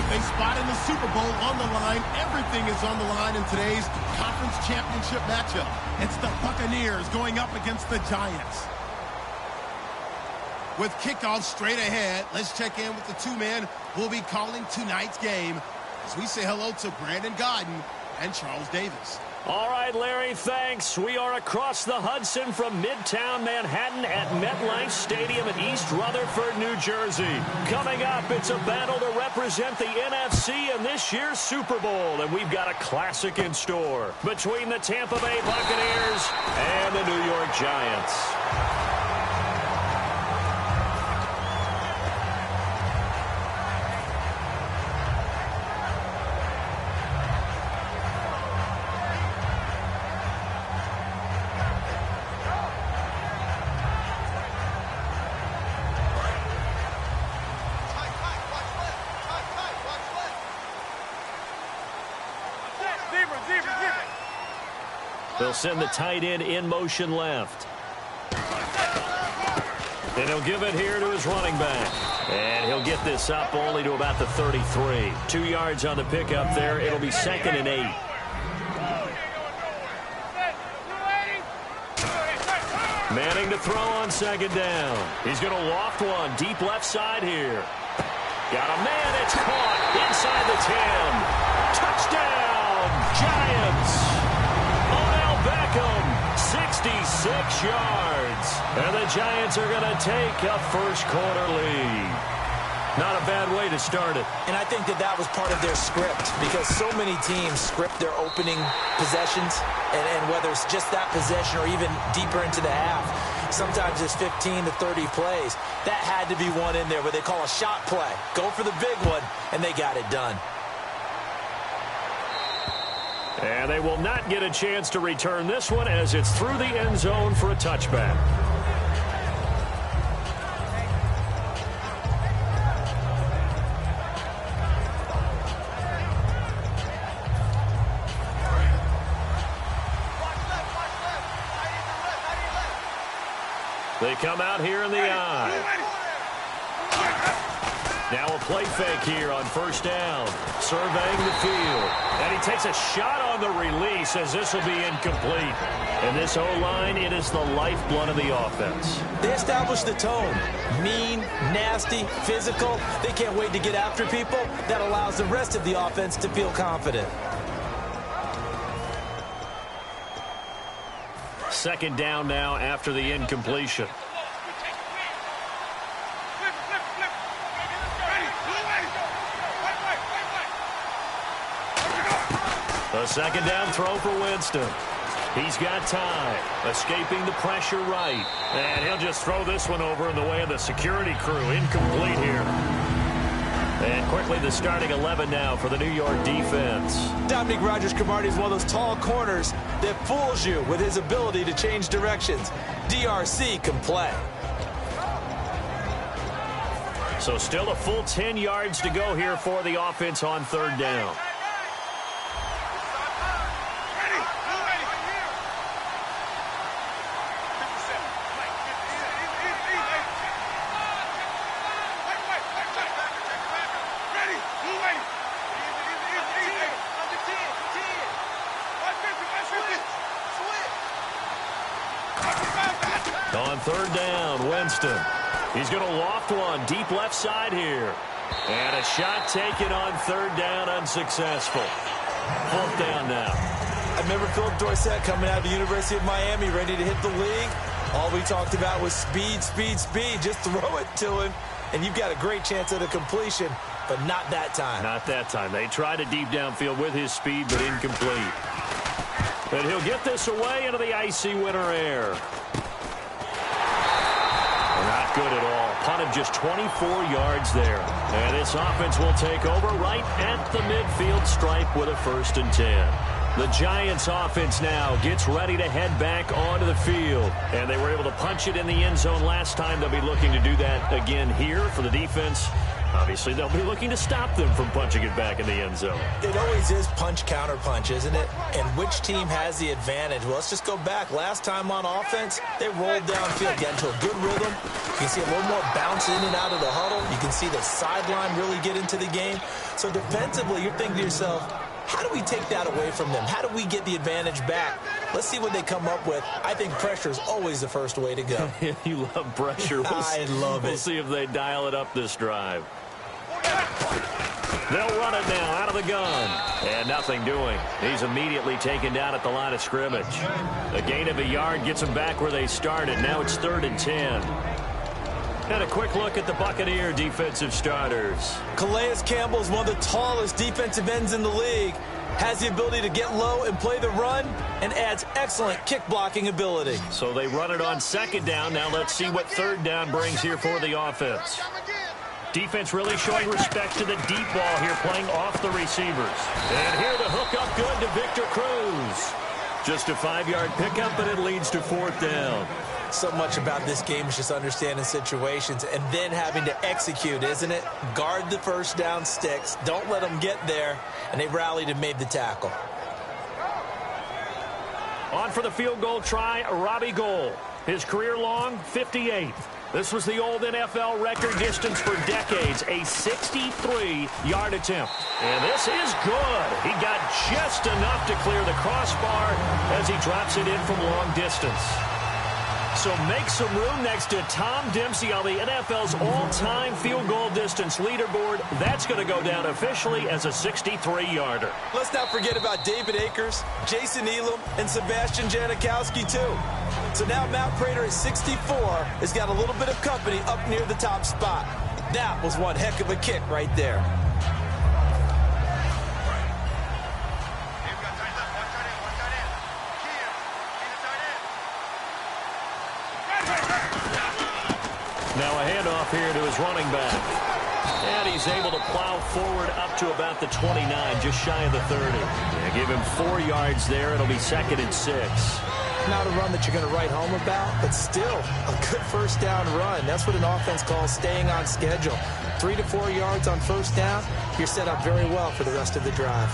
With a spot in the Super Bowl on the line, everything is on the line in today's conference championship matchup. It's the Buccaneers going up against the Giants. With kickoff straight ahead, let's check in with the two men who will be calling tonight's game as we say hello to Brandon Godden and Charles Davis. All right, Larry, thanks. We are across the Hudson from Midtown Manhattan at MetLife Stadium in East Rutherford, New Jersey. Coming up, it's a battle to represent the NFC in this year's Super Bowl, and we've got a classic in store between the Tampa Bay Buccaneers and the New York Giants. They'll send the tight end in motion left. And he'll give it here to his running back. And he'll get this up only to about the 33. 2 yards on the pickup there. It'll be 2nd and 8. Manning to throw on 2nd down. He's going to loft one deep left side here. Got a man. It's caught inside the 10. Touchdown, Giants. Beckham, 66 yards. And the Giants are going to take a first-quarter lead. Not a bad way to start it. And I think that was part of their script, because so many teams script their opening possessions, and whether it's just that possession or even deeper into the half, sometimes it's 15 to 30 plays. That had to be one in there where they call a shot play. Go for the big one, and they got it done. And they will not get a chance to return this one as it's through the end zone for a touchback. They come out here in the eye. Now a play fake here on first down. Surveying the field. And he takes a shot on the release as this will be incomplete. And this O-line, it is the lifeblood of the offense. They establish the tone. Mean, nasty, physical. They can't wait to get after people. That allows the rest of the offense to feel confident. 2nd down now after the incompletion. A 2nd down throw for Winston. He's got time. Escaping the pressure right. And he'll just throw this one over in the way of the security crew. Incomplete here. And quickly the starting 11 now for the New York defense. Dominique Rodgers-Cromartie is one of those tall corners that fools you with his ability to change directions. DRC can play. So still a full 10 yards to go here for the offense on 3rd down. On 3rd down, Winston. He's going to loft one deep left side here. And a shot taken on 3rd down, unsuccessful. 4th down now. I remember Philip Dorsett coming out of the University of Miami ready to hit the league. All we talked about was speed, speed, speed. Just throw it to him, and you've got a great chance at a completion, but not that time. Not that time. They tried a deep downfield with his speed, but incomplete. And he'll get this away into the icy winter air. Not good at all. Punted just 24 yards there. And this offense will take over right at the midfield stripe with a 1st and 10. The Giants offense now gets ready to head back onto the field. And they were able to punch it in the end zone last time. They'll be looking to do that again here for the defense. Obviously, they'll be looking to stop them from punching it back in the end zone. It always is punch-counter-punch, isn't it? And which team has the advantage? Well, let's just go back. Last time on offense, they rolled downfield, got into a good rhythm. You can see a little more bounce in and out of the huddle. You can see the sideline really get into the game. So defensively, you're thinking to yourself, how do we take that away from them? How do we get the advantage back? Let's see what they come up with. I think pressure is always the first way to go. You love pressure. I love it. We'll see if they dial it up this drive. They'll run it now out of the gun. And nothing doing. He's immediately taken down at the line of scrimmage. A gain of a yard gets them back where they started. Now it's 3rd and 10. And a quick look at the Buccaneer defensive starters. Calais Campbell is one of the tallest defensive ends in the league. Has the ability to get low and play the run, and adds excellent kick blocking ability. So they run it on 2nd down. Now let's see what 3rd down brings here for the offense. Defense really showing respect to the deep ball here, playing off the receivers. And here the hook up good to Victor Cruz. Just a 5-yard pickup, but it leads to 4th down. So much about this game is just understanding situations and then having to execute, isn't it? Guard the first down sticks. Don't let them get there. And they rallied and made the tackle. On for the field goal try, Robbie Gould. His career long, 58. This was the old NFL record distance for decades, a 63-yard attempt. And this is good. He got just enough to clear the crossbar as he drops it in from long distance. So make some room next to Tom Dempsey on the NFL's all-time field goal distance leaderboard. That's going to go down officially as a 63-yarder. Let's not forget about David Akers, Jason Elam, and Sebastian Janikowski, too. So now Matt Prater at 64 has got a little bit of company up near the top spot. That was one heck of a kick right there. Now a handoff here to his running back. And he's able to plow forward up to about the 29, just shy of the 30. Yeah, give him 4 yards there. It'll be 2nd and 6. Not a run that you're going to write home about, but still a good first down run. That's what an offense calls staying on schedule. 3 to 4 yards on first down, you're set up very well for the rest of the drive.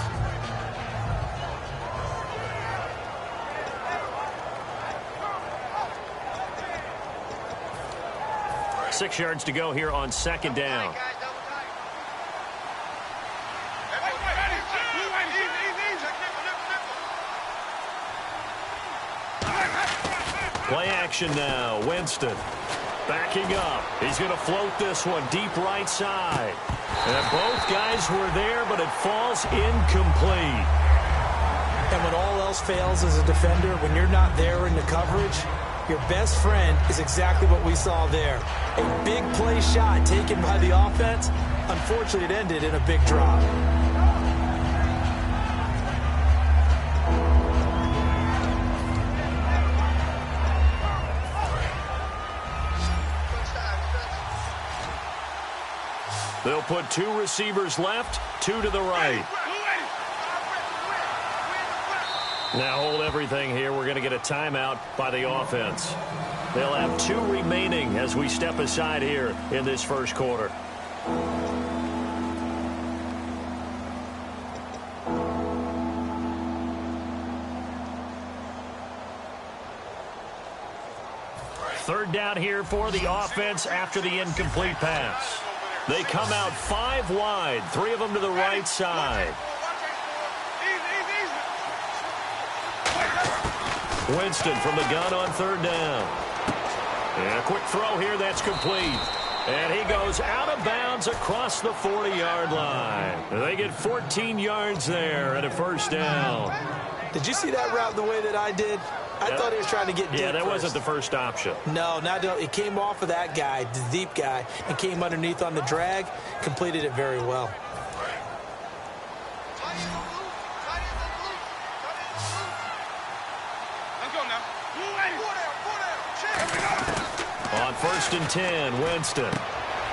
Six yards to go here on 2nd down. Play action now. Winston backing up. He's going to float this one deep right side. And both guys were there, but it falls incomplete. And when all else fails as a defender, when you're not there in the coverage, your best friend is exactly what we saw there. A big play shot taken by the offense. Unfortunately, it ended in a big drop. They'll put 2 receivers left, 2 to the right. Now hold everything here. We're going to get a timeout by the offense. They'll have 2 remaining as we step aside here in this first quarter. Third down here for the offense after the incomplete pass. They come out 5 wide, 3 of them to the right side. Winston from the gun on 3rd down. And a quick throw here that's complete. And he goes out of bounds across the 40-yard line. They get 14 yards there and a first down. Did you see that route the way that I did? I thought he was trying to get deep. Yeah, that first. wasn't the first option. No, it came off of that guy, the deep guy, and came underneath on the drag, completed it very well. On 1st and 10, Winston.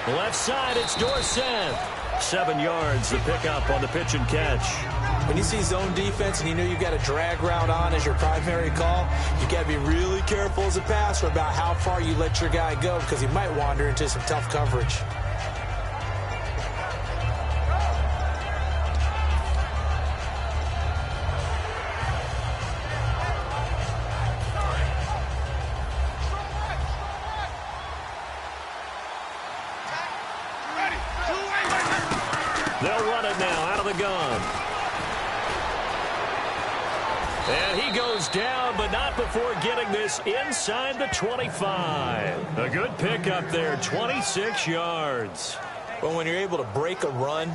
Left side, it's Dorsett. 7 yards, the pickup on the pitch and catch. When you see zone defense and you know you've got a drag route on as your primary call, you got to be really careful as a passer about how far you let your guy go because he might wander into some tough coverage. it now out of the gun. And he goes down, but not before getting this inside the 25. A good pickup there, 26 yards. Well, when you're able to break a run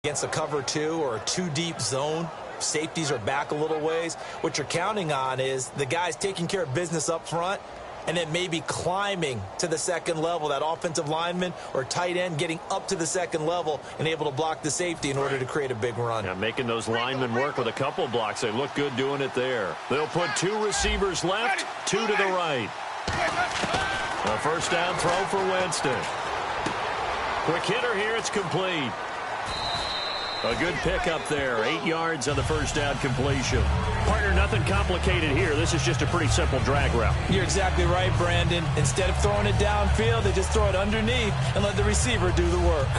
against a cover 2 or a 2-deep zone, safeties are back a little ways. What you're counting on is the guys taking care of business up front and then maybe climbing to the second level, that offensive lineman or tight end getting up to the second level and able to block the safety in order to create a big run. Yeah, making those linemen work with a couple blocks. They look good doing it there. They'll put 2 receivers left, 2 to the right. A first down throw for Winston. Quick hitter here, it's complete. A good pickup there, 8 yards on the first down completion. Partner, nothing complicated here. This is just a pretty simple drag route. You're exactly right, Brandon. Instead of throwing it downfield, they just throw it underneath and let the receiver do the work.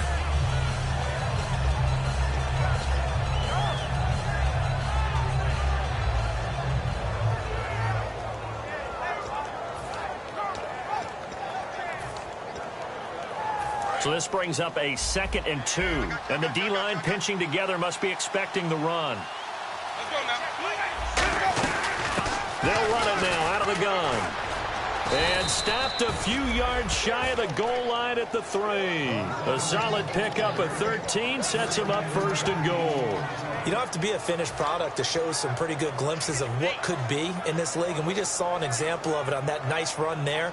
So this brings up a 2nd and 2. And the D-line pinching together must be expecting the run. They'll run it now out of the gun. And stopped a few yards shy of the goal line at the 3. A solid pickup of 13 sets them up 1st and goal. You don't have to be a finished product to show some pretty good glimpses of what could be in this league, and we just saw an example of it on that nice run there.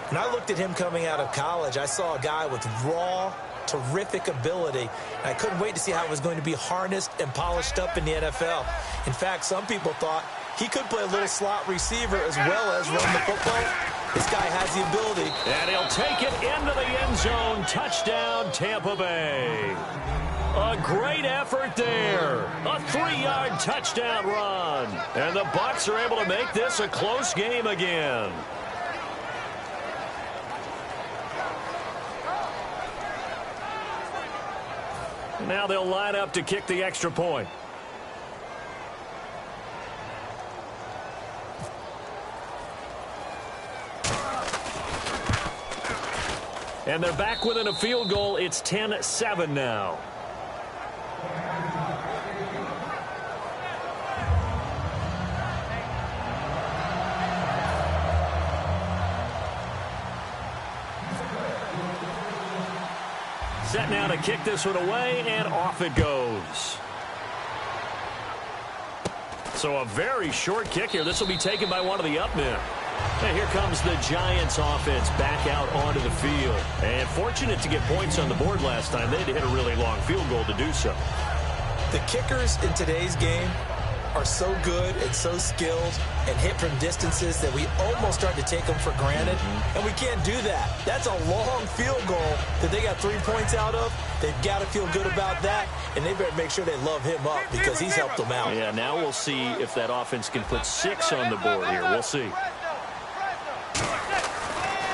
When I looked at him coming out of college, I saw a guy with raw, terrific ability, and I couldn't wait to see how it was going to be harnessed and polished up in the NFL. In fact, some people thought he could play a little slot receiver as well as run the football. This guy has the ability. And he'll take it into the end zone. Touchdown, Tampa Bay. A great effort there. A 3-yard touchdown run. And the Bucs are able to make this a close game again. Now they'll line up to kick the extra point. And they're back within a field goal. It's 10-7 now. Set now to kick this one away, and off it goes. So a very short kick here. This will be taken by one of the up men. And here comes the Giants offense back out onto the field. And fortunate to get points on the board last time. They had to hit a really long field goal to do so. The kickers in today's game are so good and so skilled and hit from distances that we almost start to take them for granted. And we can't do that. That's a long field goal that they got 3 points out of. They've got to feel good about that, and they better make sure they love him up because he's helped them out. Yeah, now we'll see if that offense can put 6 on the board here. We'll see.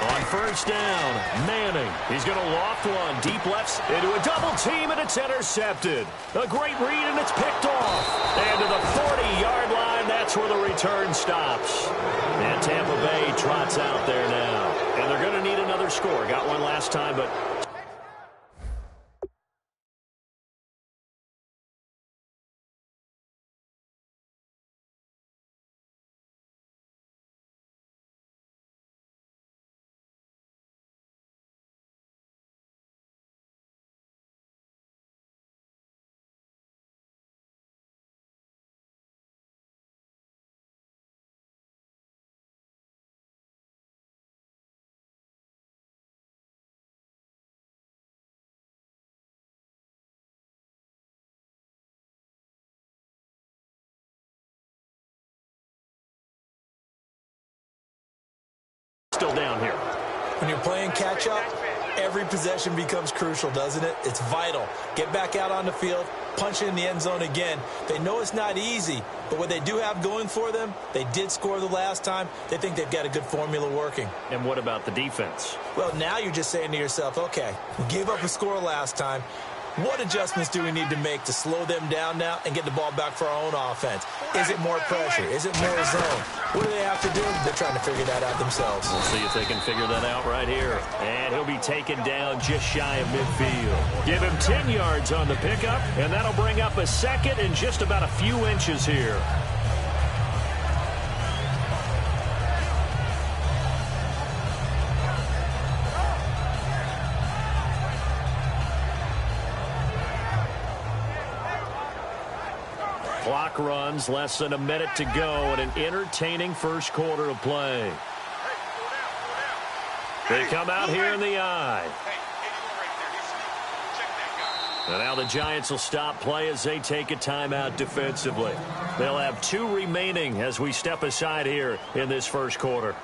On first down, Manning. He's going to loft one. Deep left into a double team, and it's intercepted. A great read, and it's picked off. And to the 40-yard line, that's where the return stops. And Tampa Bay trots out there now. And they're going to need another score. Got one last time, but Still down here. When you're playing catch-up, every possession becomes crucial, doesn't it? It's vital. Get back out on the field, punch it in the end zone again. They know it's not easy, but what they do have going for them, they did score the last time. They think they've got a good formula working. And what about the defense? Well, now you're just saying to yourself, okay, we gave up a score last time. What adjustments do we need to make to slow them down now and get the ball back for our own offense? Is it more pressure? Is it more zone? What do they have to do? They're trying to figure that out themselves. We'll see if they can figure that out right here. And he'll be taken down just shy of midfield. Give him 10 yards on the pickup, and that'll bring up a second and just about a few inches here. Clock runs, less than a minute to go, and an entertaining first quarter of play. They come out here in the eye. And now the Giants will stop play as they take a timeout defensively. They'll have 2 remaining as we step aside here in this first quarter.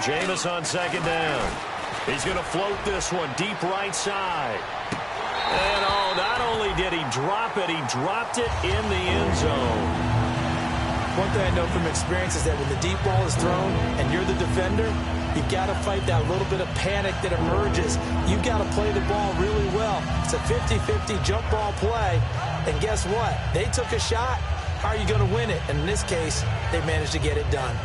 Jameis on second down. He's going to float this one deep right side. And not only did he drop it, he dropped it in the end zone. One thing I know from experience is that when the deep ball is thrown and you're the defender, you've got to fight that little bit of panic that emerges. You've got to play the ball really well. It's a 50-50 jump ball play. And guess what? They took a shot. How are you going to win it? And in this case, they managed to get it done.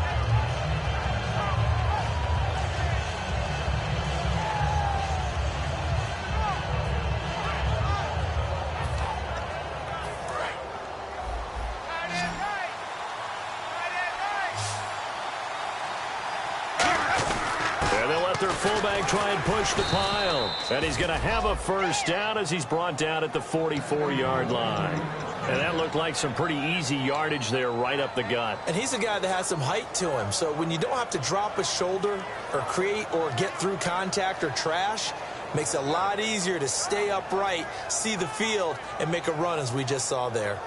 Fullback try and push the pile. And he's going to have a first down as he's brought down at the 44-yard line. And that looked like some pretty easy yardage there right up the gut. And he's a guy that has some height to him. So when you don't have to drop a shoulder or create or get through contact or trash, makes it a lot easier to stay upright, see the field, and make a run as we just saw there.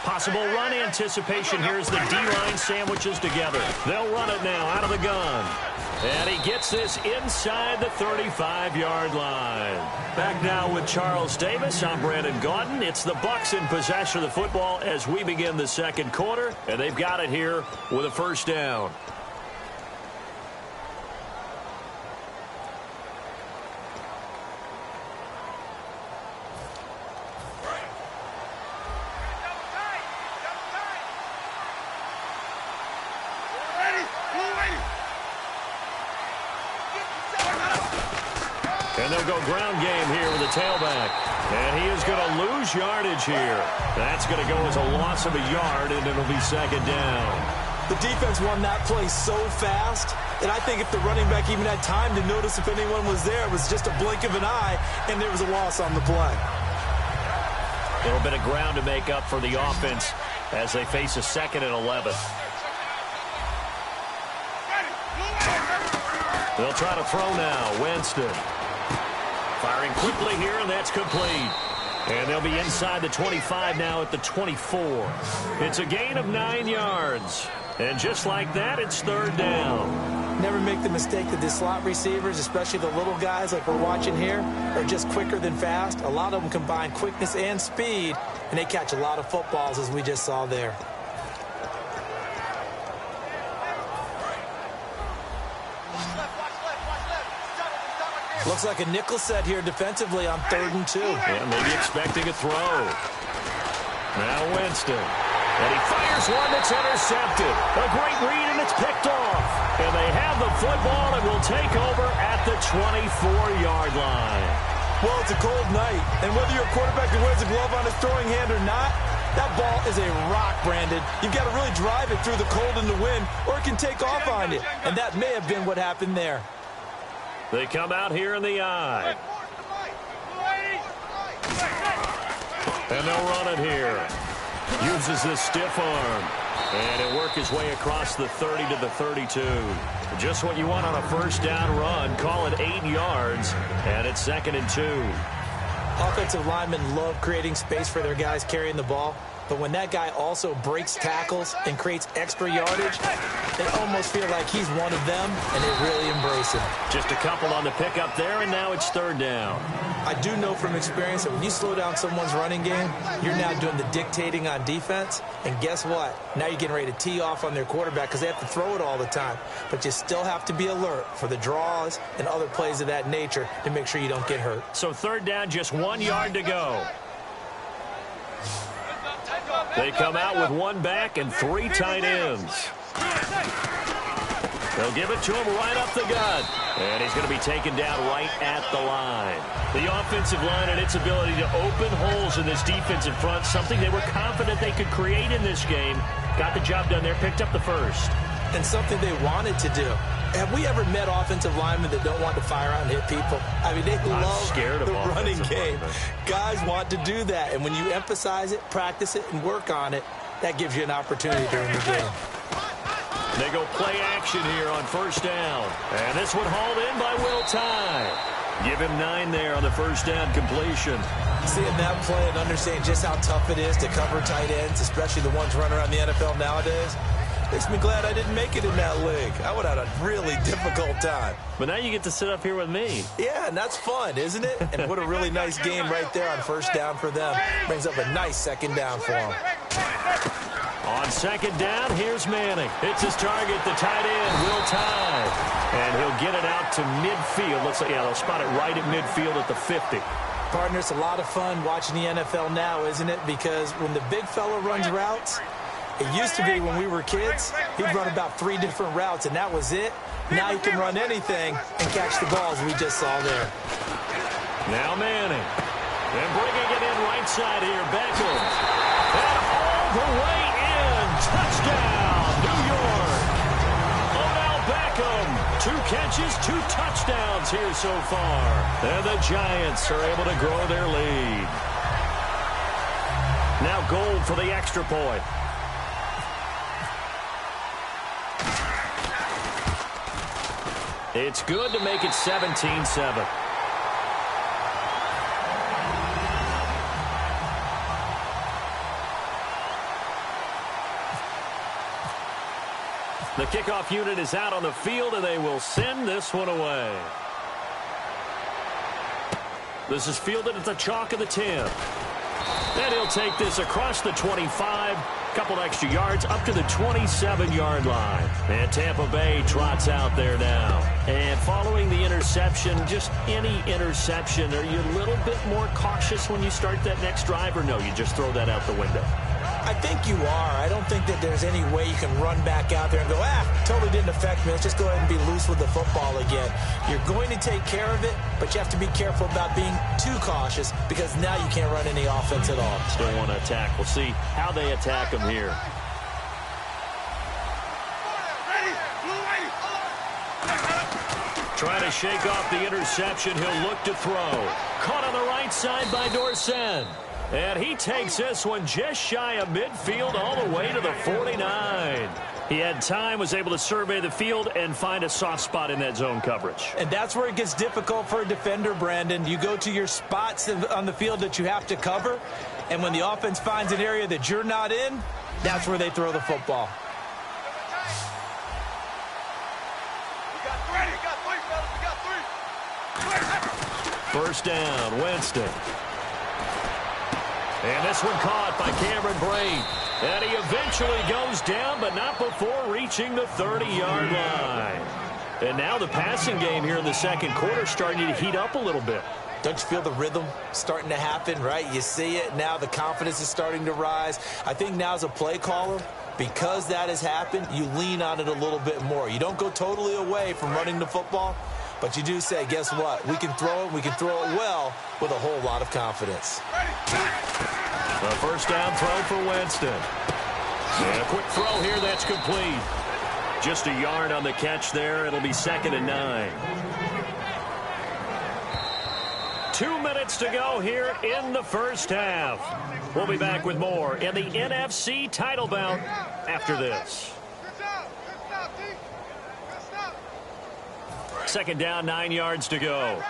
Possible run anticipation here as the D-line sandwiches together. They'll run it now out of the gun. And he gets this inside the 35-yard line. Back now with Charles Davis. I'm Brandon Gaudin. It's the Bucs in possession of the football as we begin the second quarter. And they've got it here with a first down. And they'll go ground game here with the tailback. And he is going to lose yardage here. That's going to go as a loss of a yard, and it'll be second down. The defense won that play so fast, and I think if the running back even had time to notice if anyone was there, it was just a blink of an eye, and there was a loss on the play. A little bit of ground to make up for the offense as they face a 2nd and 11. They'll try to throw now. Winston firing quickly here, and that's complete. And they'll be inside the 25 now at the 24. It's a gain of 9 yards. And just like that, it's third down. Never make the mistake that the slot receivers, especially the little guys like we're watching here, are just quicker than fast. A lot of them combine quickness and speed, and they catch a lot of footballs as we just saw there. Looks like a nickel set here defensively on 3rd and 2. Yeah, maybe expecting a throw. Now Winston. And he fires one that's intercepted. A great read, and it's picked off. And they have the football and will take over at the 24-yard line. Well, it's a cold night. And whether you're a quarterback that wears a glove on his throwing hand or not, that ball is a rock, Brandon. You've got to really drive it through the cold and the wind, or it can take off on you. And that may have been what happened there. They come out here in the eye. And they'll run it here. Uses this stiff arm. And he'll work his way across the 30 to the 32. Just what you want on a first down run. Call it 8 yards. And it's 2nd and 2. Offensive linemen love creating space for their guys carrying the ball. But when that guy also breaks tackles and creates extra yardage, they almost feel like he's one of them, and they really embrace him. Just a couple on the pickup there, and now it's third down. I do know from experience that when you slow down someone's running game, you're now doing the dictating on defense. And guess what? Now you're getting ready to tee off on their quarterback because they have to throw it all the time. But you still have to be alert for the draws and other plays of that nature to make sure you don't get hurt. So third down, just 1 yard to go. They come out with one back and 3 tight ends. They'll give it to him right up the gut. And he's going to be taken down right at the line. The offensive line and its ability to open holes in this defensive front, something they were confident they could create in this game. Got the job done there, picked up the first. And something they wanted to do. Have we ever met offensive linemen that don't want to fire out and hit people? I mean, they love the running game. Guys want to do that. And when you emphasize it, practice it, and work on it, that gives you an opportunity during the game. They go play action here on first down. And this one hauled in by Will Tye. Give him 9 there on the first down completion. Seeing that play and understanding just how tough it is to cover tight ends, especially the ones running around the NFL nowadays, makes me glad I didn't make it in that league. I would have had a really difficult time. But now you get to sit up here with me. Yeah, and that's fun, isn't it? And what a really nice game right there on first down for them. Brings up a nice second down for them. On second down, here's Manning. It's his target, the tight end, Will Tye. And he'll get it out to midfield. Looks like, yeah, they'll spot it right at midfield at the 50. Partner, it's a lot of fun watching the NFL now, isn't it? Because when the big fella runs routes, it used to be when we were kids, he'd run about 3 different routes, and that was it. Now he can run anything and catch the balls we just saw there. Now Manning. And bringing it in right side here, Beckham. And all the way in. Touchdown, New York. Odell Beckham. 2 catches, 2 touchdowns here so far. And the Giants are able to grow their lead. Now Gold for the extra point. It's good to make it 17-7. The kickoff unit is out on the field, and they will send this one away. This is fielded at the chalk of the 10. And he'll take this across the 25. Couple extra yards up to the 27-yard line. And Tampa Bay trots out there now. And following the interception, just any interception, are you a little bit more cautious when you start that next drive, or no, you just throw that out the window? I think you are. I don't think that there's any way you can run back out there and go, totally didn't affect me. Let's just go ahead and be loose with the football again. You're going to take care of it, but you have to be careful about being too cautious because now you can't run any offense at all. Still want to attack. We'll see how they attack them here. Trying to shake off the interception. He'll look to throw. Caught on the right side by Dorsett. And he takes this one just shy of midfield all the way to the 49. He had time, was able to survey the field and find a soft spot in that zone coverage. And that's where it gets difficult for a defender, Brandon. You go to your spots on the field that you have to cover, and when the offense finds an area that you're not in, that's where they throw the football. First down, Winston. And this one caught by Cameron Brate. And he eventually goes down, but not before reaching the 30-yard line. And now the passing game here in the second quarter starting to heat up a little bit. Don't you feel the rhythm starting to happen, right? You see it now. The confidence is starting to rise. I think now as a play caller, because that has happened, you lean on it a little bit more. You don't go totally away from running the football, but you do say, guess what? We can throw it. We can throw it well with a whole lot of confidence. A first down throw for Winston. And a quick throw here that's complete. Just a yard on the catch there. It'll be 2nd and 9. 2 minutes to go here in the first half. We'll be back with more in the NFC title bout after this. Second down, 9 yards to go.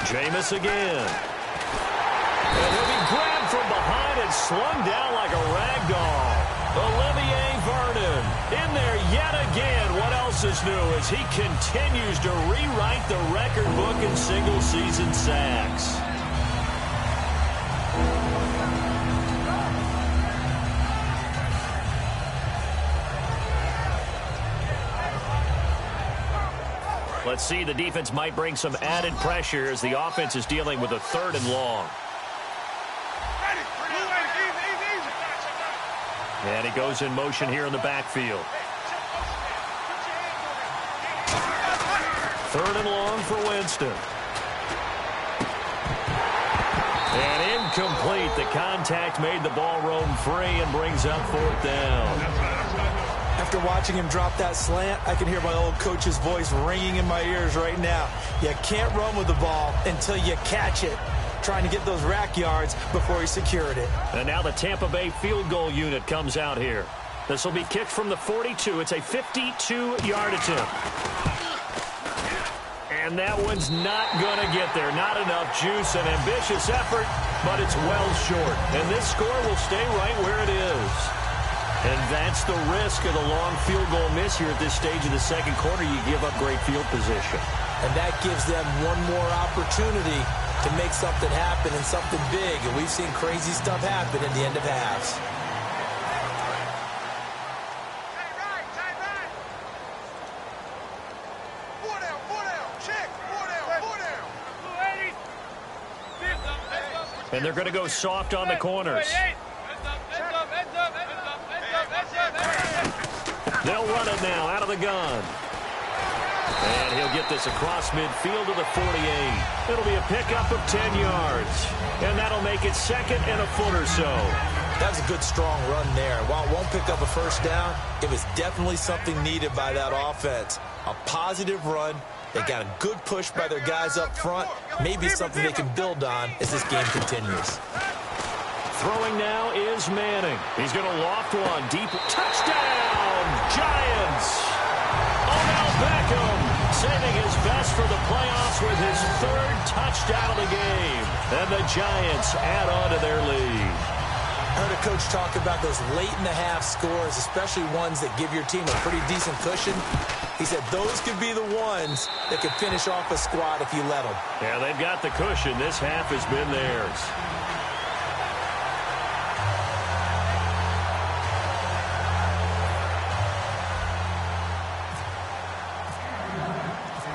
Jameis again. And he'll be grabbed from behind and slung down like a rag doll. Olivier Vernon in there yet again. What else is new as he continues to rewrite the record book in single-season sacks. Let's see, the defense might bring some added pressure as the offense is dealing with a 3rd and long. And he goes in motion here in the backfield. 3rd and long for Winston. And incomplete. The contact made the ball roam free and brings up 4th down. I After watching him drop that slant, I can hear my old coach's voice ringing in my ears right now. You can't run with the ball until you catch it. Trying to get those rack yards before he secured it. And now the Tampa Bay field goal unit comes out here. This will be kicked from the 42. It's a 52-yard attempt. And that one's not going to get there. Not enough juice. An ambitious effort, but it's well short. And this score will stay right where it is. And that's the risk of the long field goal miss here at this stage of the second quarter. You give up great field position. And that gives them one more opportunity to make something happen and something big. And we've seen crazy stuff happen at the end of halves. And they're going to go soft on the corners. They'll run it now out of the gun. And he'll get this across midfield to the 48. It'll be a pickup of 10 yards. And that'll make it second and a foot or so. That was a good, strong run there. While it won't pick up a first down, it was definitely something needed by that offense. A positive run. They got a good push by their guys up front. Maybe something they can build on as this game continues. Throwing now is Manning. He's going to loft one deep. Touchdown, Giants! Odell Beckham saving his best for the playoffs with his third touchdown of the game. And the Giants add on to their lead. I heard a coach talk about those late-in-the-half scores, especially ones that give your team a pretty decent cushion. He said those could be the ones that could finish off a squad if you let them. Yeah, they've got the cushion. This half has been theirs.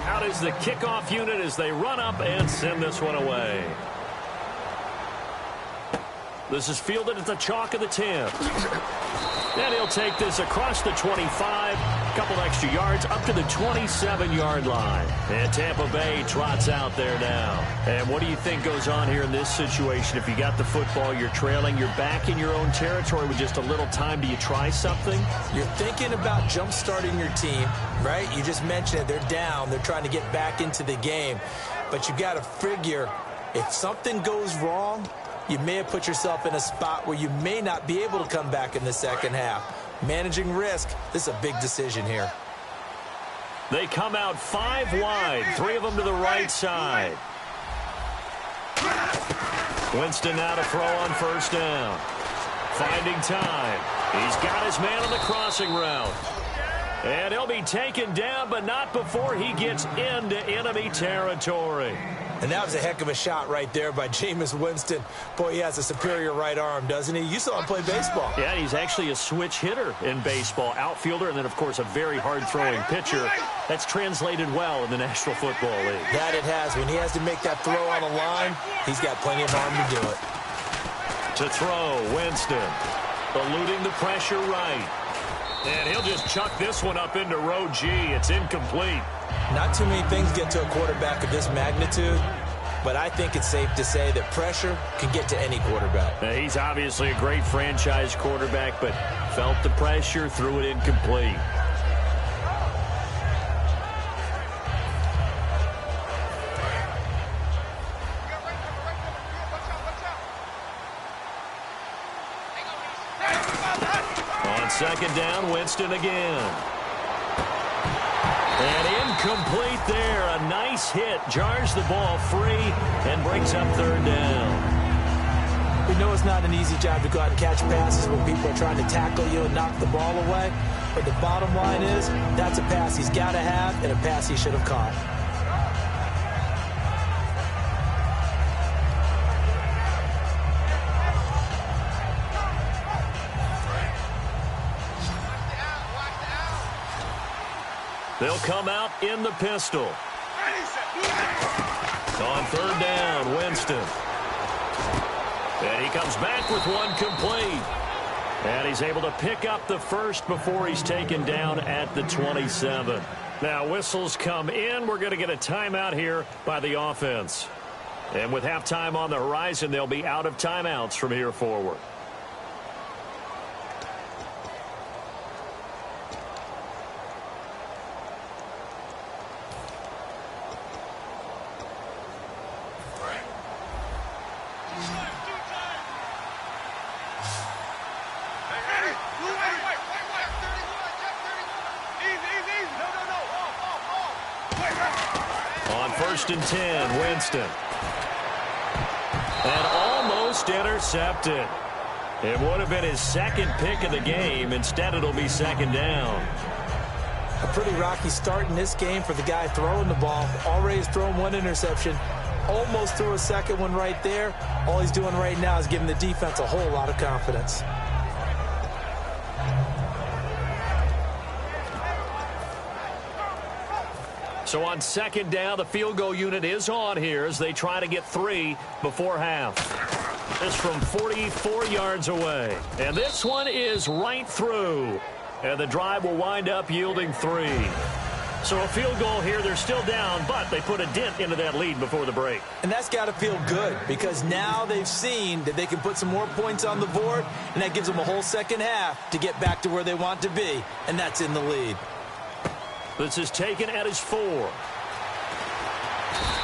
Out is the kickoff unit as they run up and send this one away. This is fielded at the chalk of the 10. And he'll take this across the 25, a couple extra yards up to the 27-yard line. And Tampa Bay trots out there now. And what do you think goes on here in this situation? If you got the football, you're trailing, you're back in your own territory with just a little time. Do you try something? You're thinking about jump-starting your team, right? You just mentioned it. They're down. They're trying to get back into the game. But you got to figure if something goes wrong, you may have put yourself in a spot where you may not be able to come back in the second half. Managing risk, this is a big decision here. They come out 5 wide, 3 of them to the right side. Winston now to throw on first down. Finding time. He's got his man on the crossing route. And he'll be taken down, but not before he gets into enemy territory. And that was a heck of a shot right there by Jameis Winston. Boy, he has a superior right arm, doesn't he? You saw him play baseball. Yeah, he's actually a switch hitter in baseball. Outfielder, and then, of course, a very hard-throwing pitcher. That's translated well in the National Football League. That it has. When he has to make that throw on a line, he's got plenty of arm to do it. To throw, Winston. Eluding the pressure right. And he'll just chuck this one up into row G. It's incomplete. Not too many things get to a quarterback of this magnitude, but I think it's safe to say that pressure can get to any quarterback. Now, he's obviously a great franchise quarterback, but felt the pressure, threw it incomplete. On second down, Winston again. And incomplete there. A nice hit. Jars the ball free and brings up third down. We know it's not an easy job to go out and catch passes when people are trying to tackle you and knock the ball away. But the bottom line is that's a pass he's got to have and a pass he should have caught. They'll come out in the pistol. On third down, Winston. And he comes back with one complete. And he's able to pick up the first before he's taken down at the 27. Now, whistles come in. We're going to get a timeout here by the offense. And with halftime on the horizon, they'll be out of timeouts from here forward. first and 10. Winston. And almost intercepted. It would have been his second pick of the game. Instead, it'll be second down. A pretty rocky start in this game for the guy throwing the ball. Already has thrown one interception. Almost threw a second one right there. All he's doing right now is giving the defense a whole lot of confidence. So on second down, the field goal unit is on here as they try to get 3 before half. This from 44 yards away. And this one is right through. And the drive will wind up yielding 3. So a field goal here. They're still down, but they put a dent into that lead before the break. And that's got to feel good because now they've seen that they can put some more points on the board, and that gives them a whole second half to get back to where they want to be, and that's in the lead. This is taken at his 4.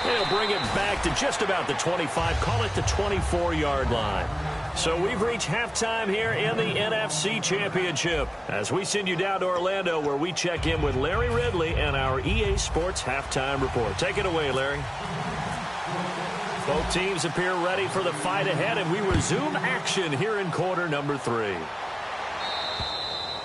They'll bring it back to just about the 25. Call it the 24-yard line. So we've reached halftime here in the NFC Championship as we send you down to Orlando where we check in with Larry Ridley and our EA Sports Halftime Report. Take it away, Larry. Both teams appear ready for the fight ahead, and we resume action here in quarter number 3.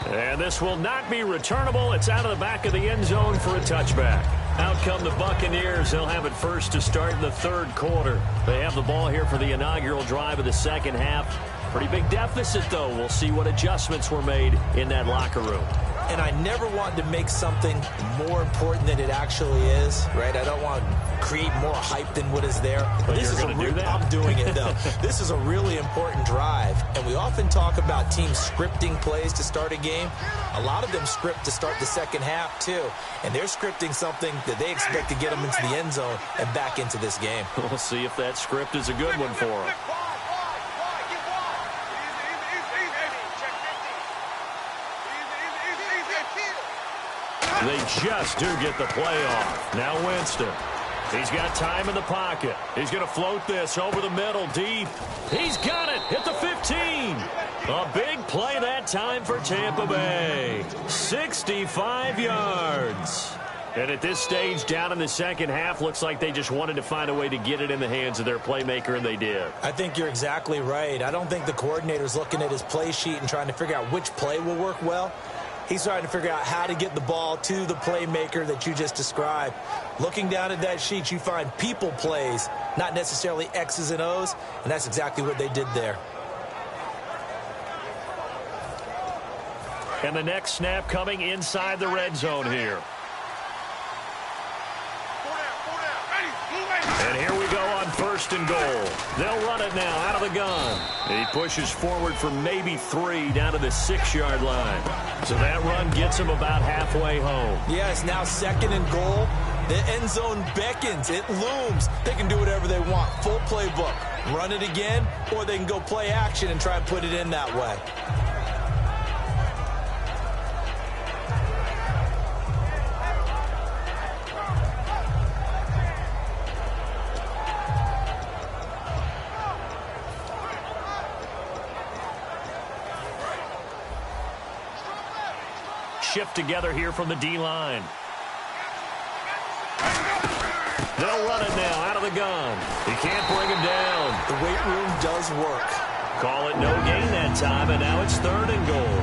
And this will not be returnable. It's out of the back of the end zone for a touchback. Out come the Buccaneers. They'll have it first to start in the third quarter. They have the ball here for the inaugural drive of the second half. Pretty big deficit, though. We'll see what adjustments were made in that locker room. And I never wanted to make something more important than it actually is, right? I don't want to create more hype than what is there. But this is I'm doing it, though. This is a really important drive. And we often talk about teams scripting plays to start a game. A lot of them script to start the second half, too. And they're scripting something that they expect to get them into the end zone and back into this game. We'll see if that script is a good one for them. They just do get the play off. Now Winston. He's got time in the pocket. He's going to float this over the middle deep. He's got it at the 15. A big play that time for Tampa Bay. 65 yards. And at this stage, down in the second half, looks like they just wanted to find a way to get it in the hands of their playmaker, and they did. I think you're exactly right. I don't think the coordinator's looking at his play sheet and trying to figure out which play will work well. He's trying to figure out how to get the ball to the playmaker that you just described. Looking down at that sheet, you find people plays, not necessarily X's and O's, and that's exactly what they did there. And the next snap coming inside the red zone here. And here we go on first and goal. They'll run it now out of the gun. He pushes forward for maybe 3 down to the 6-yard line. So that run gets him about halfway home. Yes, now second and goal. The end zone beckons. It looms. They can do whatever they want. Full playbook. Run it again, or they can go play action and try and put it in that way. Shift together here from the D-line. They'll run it now out of the gun. He can't bring him down. The weight room does work. Call it no gain that time, and now it's third and goal.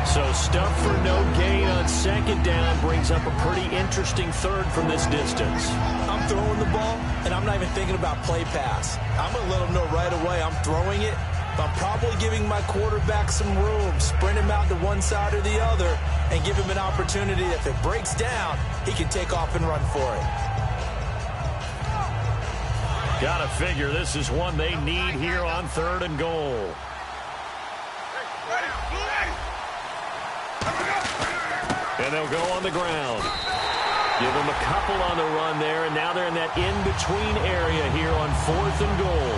So stuff for no gain on second down brings up a pretty interesting third from this distance. I'm throwing the ball, and I'm not even thinking about play pass. I'm going to let them know right away I'm throwing it. I'm probably giving my quarterback some room, sprint him out to one side or the other, and give him an opportunity that if it breaks down, he can take off and run for it. Gotta figure this is one they need here on third and goal. And they'll go on the ground. Give them a couple on the run there, and now they're in that in-between area here on fourth and goal.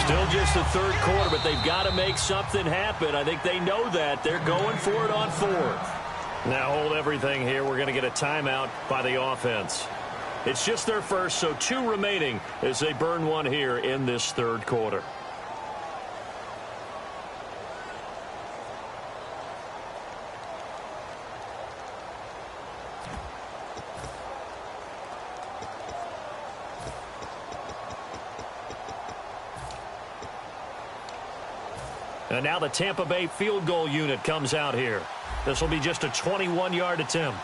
Still just the third quarter, but they've got to make something happen. I think they know that. They're going for it on fourth. Now hold everything here. We're going to get a timeout by the offense. It's just their first, so 2 remaining as they burn one here in this third quarter. And now the Tampa Bay field goal unit comes out here. This will be just a 21-yard attempt.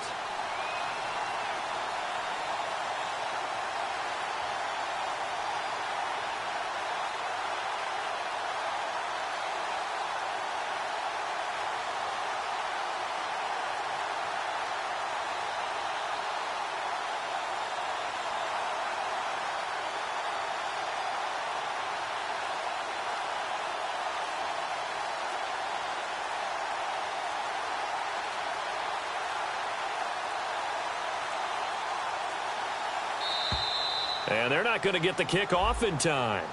And they're not going to get the kick off in time.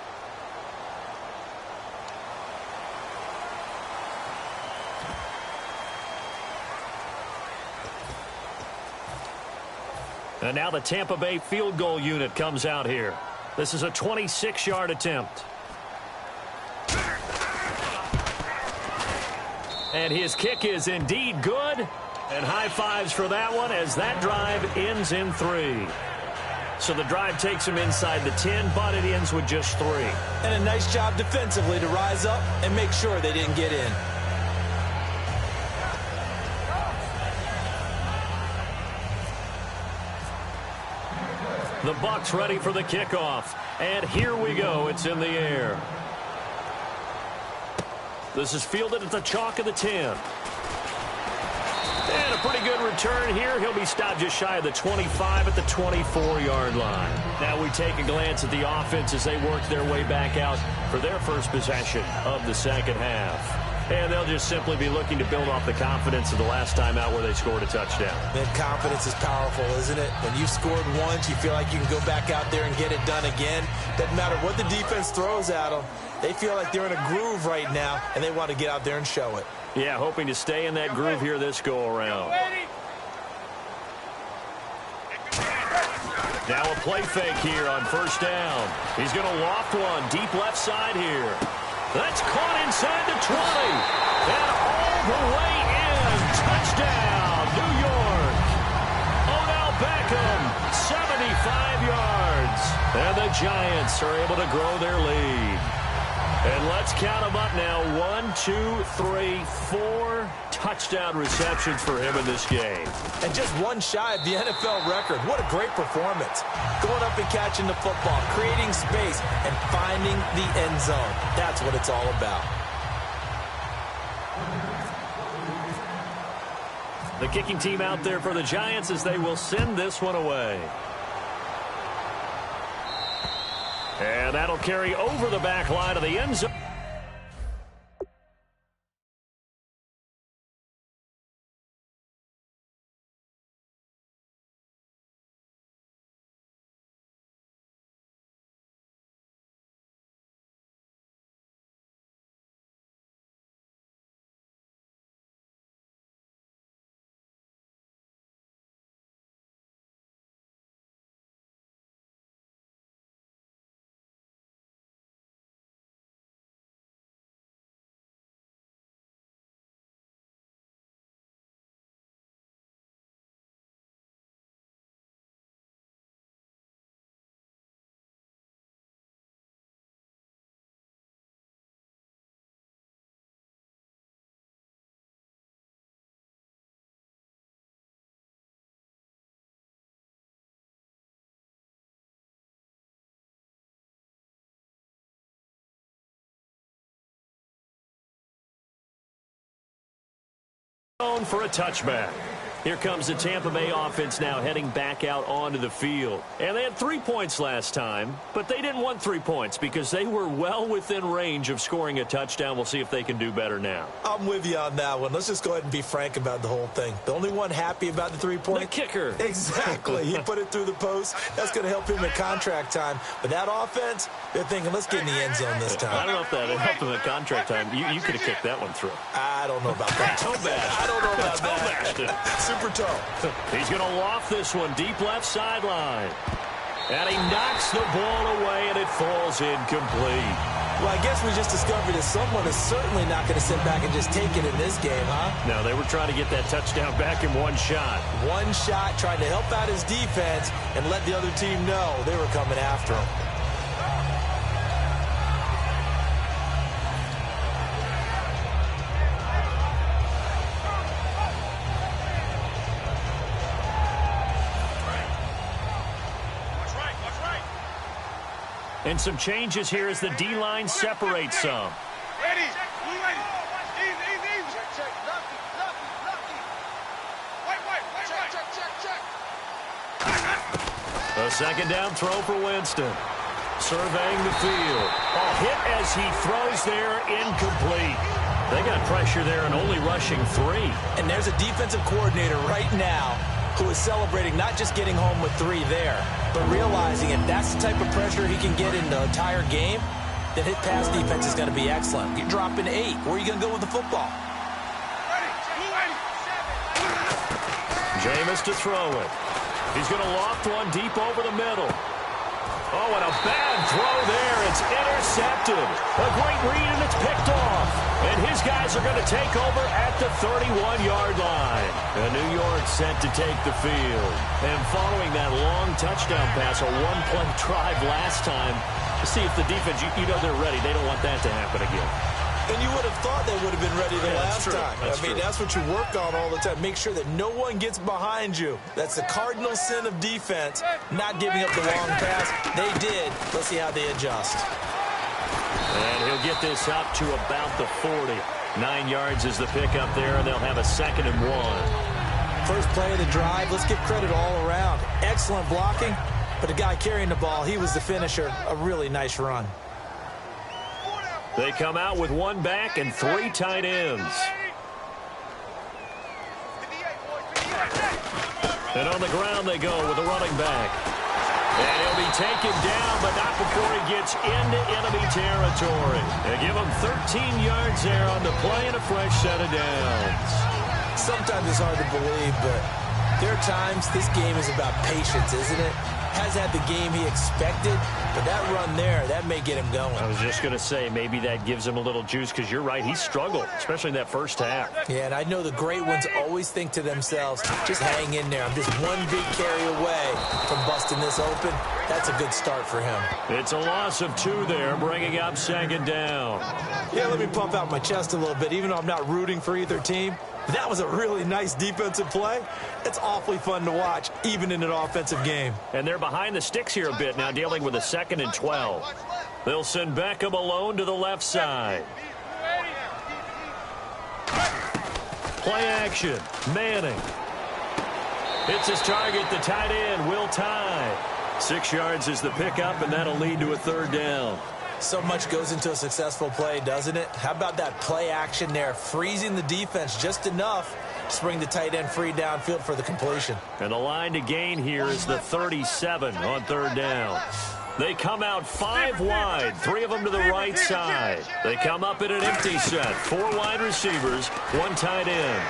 And now the Tampa Bay field goal unit comes out here. This is a 26-yard attempt. And his kick is indeed good. And high fives for that one as that drive ends in 3. So the drive takes him inside the 10, but it ends with just 3. And a nice job defensively to rise up and make sure they didn't get in. The Bucs ready for the kickoff. And here we go. It's in the air. This is fielded at the chalk of the 10. And a pretty good return here. He'll be stopped just shy of the 25 at the 24-yard line. Now we take a glance at the offense as they work their way back out for their first possession of the second half. And they'll just simply be looking to build off the confidence of the last time out where they scored a touchdown. Man, confidence is powerful, isn't it? When you've scored once, you feel like you can go back out there and get it done again. Doesn't matter what the defense throws at them. They feel like they're in a groove right now, and they want to get out there and show it. Yeah, hoping to stay in that groove here this go-around. Now a play fake here on first down. He's going to loft one deep left side here. That's caught inside the 20. And all the way in. Touchdown, New York. Odell Beckham, 75 yards. And the Giants are able to grow their lead. And let's count them up now. 1, 2, 3, 4 touchdown receptions for him in this game. And just one shy of the NFL record. What a great performance. Going up and catching the football, creating space, and finding the end zone. That's what it's all about. The kicking team out there for the Giants as they will send this one away. And that'll carry over the back line of the end zone. For a touchback. Here comes the Tampa Bay offense now heading back out onto the field. And they had 3 points last time, but they didn't want 3 points because they were well within range of scoring a touchdown. We'll see if they can do better now. I'm with you on that one. Let's just go ahead and be frank about the whole thing. The only one happy about the 3-point? The kicker. Exactly. He put it through the post. That's going to help him at contract time. But that offense, they're thinking, let's get in the end zone this time. I don't know if that helped him at contract time. You could have kicked that one through. I don't know about that. Toe bash. I don't know about that. Super toe. He's going to loft this one deep left sideline. And he knocks the ball away, and it falls incomplete. Well, I guess we just discovered that someone is certainly not going to sit back and just take it in this game, huh? No, they were trying to get that touchdown back in one shot. One shot, trying to help out his defense and let the other team know they were coming after him. And some changes here as the D-line separates some. Ready. Easy. Check. Lucky. Check. A second down throw for Winston. Surveying the field. A hit as he throws there, incomplete. They got pressure there and only rushing 3. And there's a defensive coordinator right now who is celebrating not just getting home with 3 there, but realizing if that's the type of pressure he can get in the entire game, then his pass defense is going to be excellent. You're dropping 8. Where are you going to go with the football? Jameis to throw it. He's going to loft one deep over the middle. Oh, and a bad throw there. It's intercepted. A great read, and it's picked off. And his guys are going to take over at the 31-yard line. And New York set to take the field. And following that long touchdown pass, a one-play drive last time, to see if the defense, you know they're ready. They don't want that to happen again. And you would have thought they would have been ready the last time. I mean, that's what you work on all the time. Make sure that no one gets behind you. That's the cardinal sin of defense, not giving up the long pass. They did. Let's see how they adjust. And he'll get this up to about the 40. 9 yards is the pickup there, and they'll have a 2nd and 1. First play of the drive, let's give credit all around. Excellent blocking, but the guy carrying the ball, he was the finisher. A really nice run. They come out with 1 back and 3 tight ends. And on the ground they go with a running back. And he'll be taken down, but not before he gets into enemy territory. They give him 13 yards there on the play and a fresh set of downs. Sometimes it's hard to believe, but there are times this game is about patience, isn't it? Has had the game he expected, but that run there, that may get him going. I was just going to say, maybe that gives him a little juice, because you're right, he struggled, especially in that first half. Yeah, and I know the great ones always think to themselves, just hang in there. I'm just one big carry away from busting this open. That's a good start for him. It's a loss of 2 there, bringing up 2nd down. Yeah, let me pump out my chest a little bit, even though I'm not rooting for either team. That was a really nice defensive play. It's awfully fun to watch, even in an offensive game. And they're behind the sticks here a bit now, dealing with a 2nd and 12. They'll send Beckham alone to the left side. Play action. Manning. Hits his target, the tight end, Will Tye. 6 yards is the pickup, and that'll lead to a 3rd down. So much goes into a successful play, doesn't it? How about that play action there, freezing the defense just enough to bring the tight end free downfield for the completion. And the line to gain here is the 37 on 3rd down. They come out 5 wide, 3 of them to the right side. They come up in an empty set, 4 wide receivers, 1 tight end.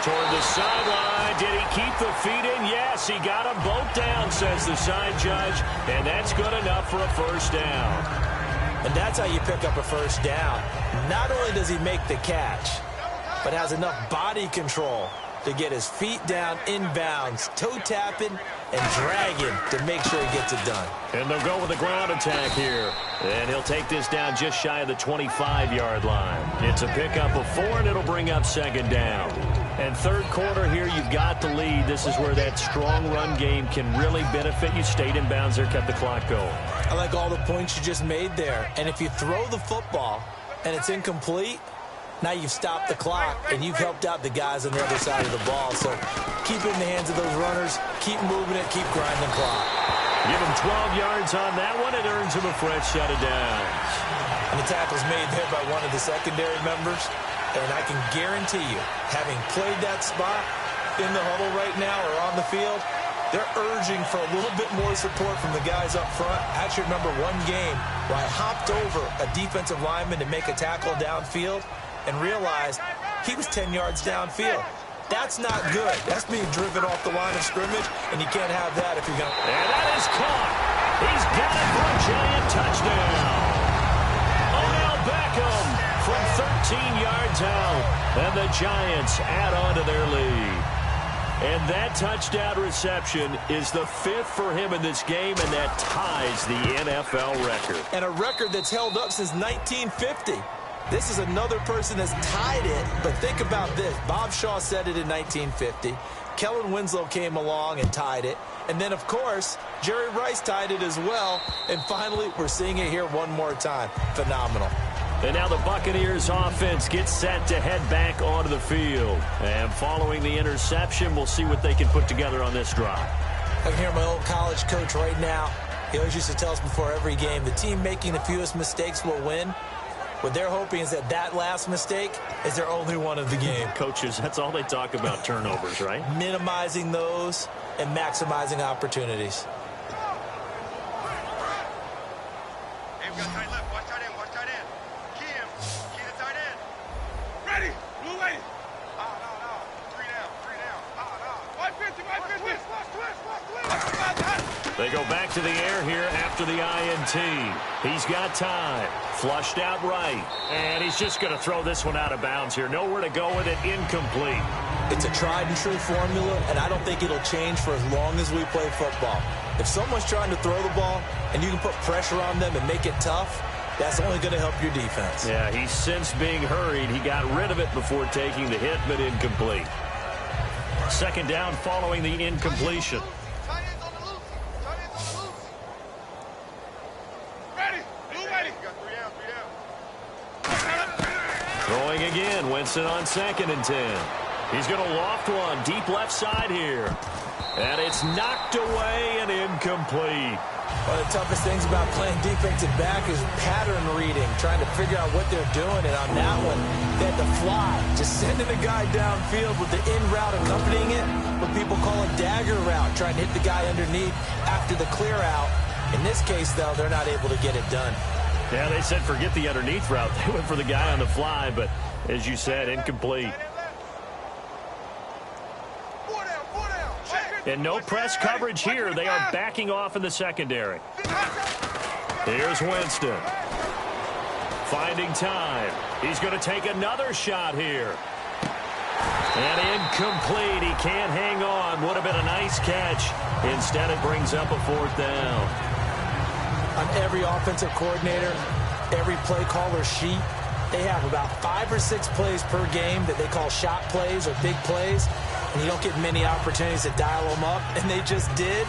Toward the sideline, did he keep the feet in? Yes, he got them both down, says the side judge, and that's good enough for a 1st down. And that's how you pick up a 1st down. Not only does he make the catch, but has enough body control to get his feet down inbounds, toe tapping and dragging to make sure he gets it done. And they'll go with a ground attack here. And he'll take this down just shy of the 25-yard line. It's a pickup of 4, and it'll bring up 2nd down. And 3rd quarter here, you've got the lead. This is where that strong run game can really benefit you. Stayed in bounds there, kept the clock going. I like all the points you just made there. And if you throw the football and it's incomplete, now you've stopped the clock and you've helped out the guys on the other side of the ball. So keep it in the hands of those runners, keep moving it, keep grinding the clock. Give him 12 yards on that one. It earns him a fresh set of downs. And the tackle's made there by one of the secondary members. And I can guarantee you, having played that spot in the huddle right now or on the field, they're urging for a little bit more support from the guys up front. I actually remember one game where I hopped over a defensive lineman to make a tackle downfield and realized he was 10 yards downfield. That's not good. That's being driven off the line of scrimmage, and you can't have that if you're going to... And that is caught. He's got it for a giant touchdown. Odell Beckham from 13 yards out, and the Giants add on to their lead. And that touchdown reception is the 5th for him in this game, and that ties the NFL record. And a record that's held up since 1950. This is another person that's tied it, but think about this. Bob Shaw said it in 1950. Kellen Winslow came along and tied it. And then, of course, Jerry Rice tied it as well. And finally, we're seeing it here one more time. Phenomenal. And now the Buccaneers offense gets set to head back onto the field. And following the interception, we'll see what they can put together on this drive. I can hear my old college coach right now. He always used to tell us before every game, the team making the fewest mistakes will win. What they're hoping is that last mistake is their only one of the game. Coaches, that's all they talk about, turnovers, right? Minimizing those and maximizing opportunities. Hey, we got tight left. Watch tight end. Watch tight end. Key him. Key the tight end. Ready. Blue lady. No. 3 down. 3 down. No. 150. 150. Twist. They go back to the air here after the INT. He's got time. Flushed out right. And he's just going to throw this one out of bounds here. Nowhere to go with it. Incomplete. It's a tried and true formula, and I don't think it'll change for as long as we play football. If someone's trying to throw the ball and you can put pressure on them and make it tough, that's only going to help your defense. Yeah, he's since being hurried. He got rid of it before taking the hit, but incomplete. Second down following the incompletion. Throwing again, Winston on 2nd and 10. He's going to loft one deep left side here. And it's knocked away and incomplete. One of the toughest things about playing defensive back is pattern reading, trying to figure out what they're doing. And on that one, they had to fly, just sending a guy downfield with the in route accompanying it, what people call a dagger route, trying to hit the guy underneath after the clear out. In this case, though, they're not able to get it done. Yeah, they said forget the underneath route. They went for the guy on the fly, but as you said, incomplete. And no press coverage here. They are backing off in the secondary. Here's Winston. Finding time. He's going to take another shot here. And incomplete. He can't hang on. Would have been a nice catch. Instead, it brings up a 4th down. On every offensive coordinator, every play caller sheet, they have about 5 or 6 plays per game that they call shot plays or big plays, and you don't get many opportunities to dial them up, and they just did,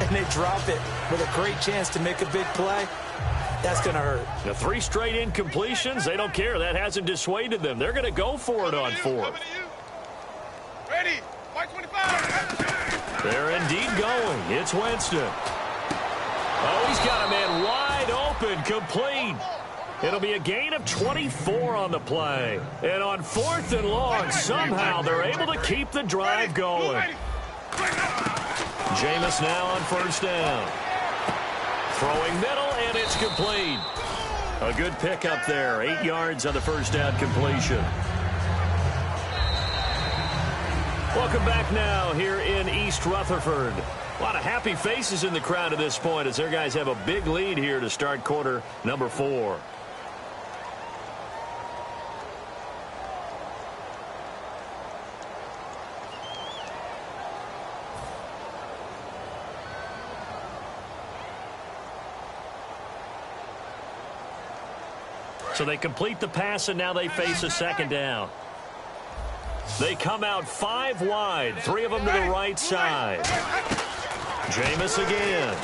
and they drop it with a great chance to make a big play. That's going to hurt. The 3 straight incompletions, they don't care. That hasn't dissuaded them. They're going to go for it on 4th. Ready. 525. They're indeed going. It's Winston. Oh, he's got a man wide open, complete. It'll be a gain of 24 on the play. And on 4th and long, somehow they're able to keep the drive going. Jameis now on 1st down. Throwing middle, and it's complete. A good pickup there. 8 yards on the 1st down completion. Welcome back now here in East Rutherford. A lot of happy faces in the crowd at this point as their guys have a big lead here to start quarter number 4. So they complete the pass, and now they face a 2nd down. They come out 5 wide, 3 of them to the right side. Jameis again.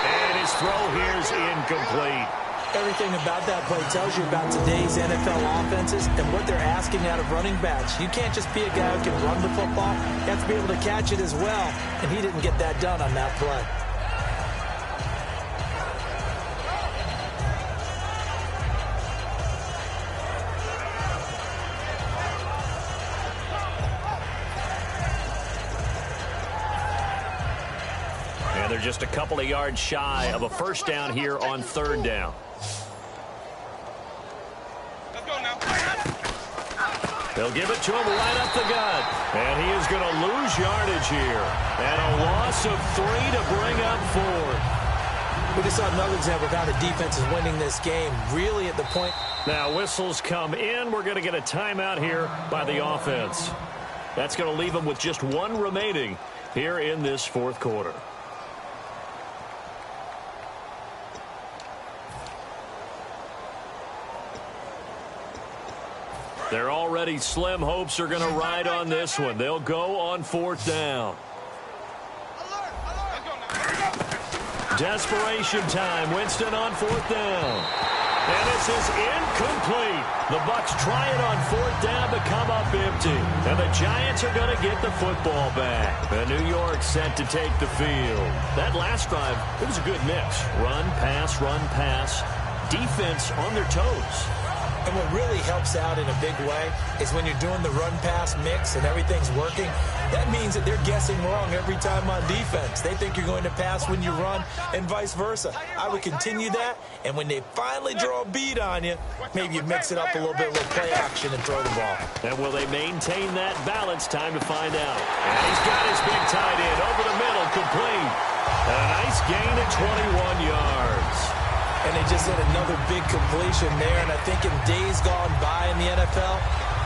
And his throw here is incomplete. Everything about that play tells you about today's NFL offenses and what they're asking out of running backs. You can't just be a guy who can run the football. You have to be able to catch it as well, and he didn't get that done on that play. They're just a couple of yards shy of a 1st down here on 3rd down. Let's go now. They'll give it to him right up the gut. And he is going to lose yardage here. And a loss of 3 to bring up 4. We just saw another example of how the defense is winning this game, really at the point. Now whistles come in. We're going to get a timeout here by the offense. That's going to leave them with just 1 remaining here in this 4th quarter. Their already slim hopes are going to ride on this one. They'll go on 4th down. Desperation time. Winston on 4th down. And this is incomplete. The Bucs try it on 4th down but come up empty. And the Giants are going to get the football back. And New York set to take the field. That last drive, it was a good mix. Run, pass, defense on their toes. And what really helps out in a big way is when you're doing the run-pass mix and everything's working, that means that they're guessing wrong every time on defense. They think you're going to pass when you run and vice versa. I would continue that, and when they finally draw a beat on you, maybe you mix it up a little bit, a little play action and throw the ball. And will they maintain that balance? Time to find out. And he's got his big tight end over the middle, complete. And a nice gain at 21 yards. And they just had another big completion there. And I think in days gone by in the NFL,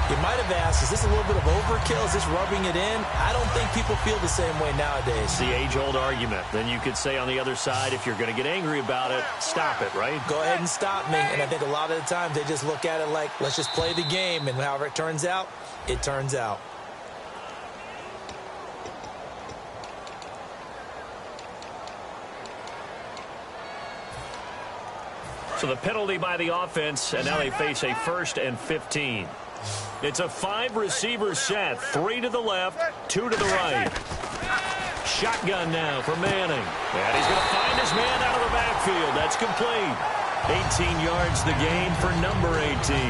you might have asked, is this a little bit of overkill? Is this rubbing it in? I don't think people feel the same way nowadays. It's the age-old argument. Then you could say on the other side, if you're going to get angry about it, stop it, right? Go ahead and stop me. And I think a lot of the times they just look at it like, let's just play the game. And however it turns out, it turns out. So the penalty by the offense, and now they face a 1st and 15. It's a 5-receiver set, 3 to the left, 2 to the right. Shotgun now for Manning. And he's going to find his man out of the backfield. That's complete. 18 yards the gain for number 18.